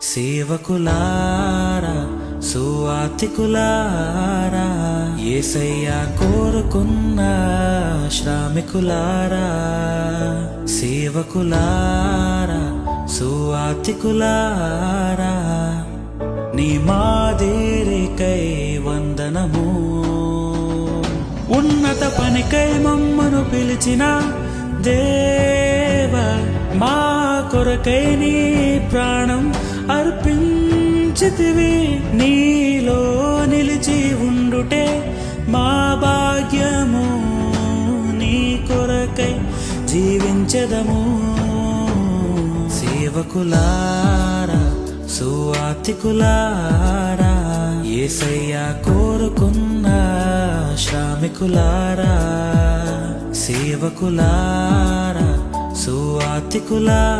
సేవకులారా సువాతికులారా యేసయ్య కోరుకున్న శ్రామికులారా సేవకులారా సువాతికులారా నీ మాదిరికై వందనము ఉన్నత పనికై మమ్మను పిలిచిన దేవా మా కొరకై నీ ప్రాణం అర్పించితివి నీలో నిలిచి ఉండుటే మా భాగ్యము నీ కొరకై జీవించెదము సేవకులారా సువాతికులారా యేసయ్య కోరుకున్న శ్రామికులారా సేవకులారా సువాతికులారా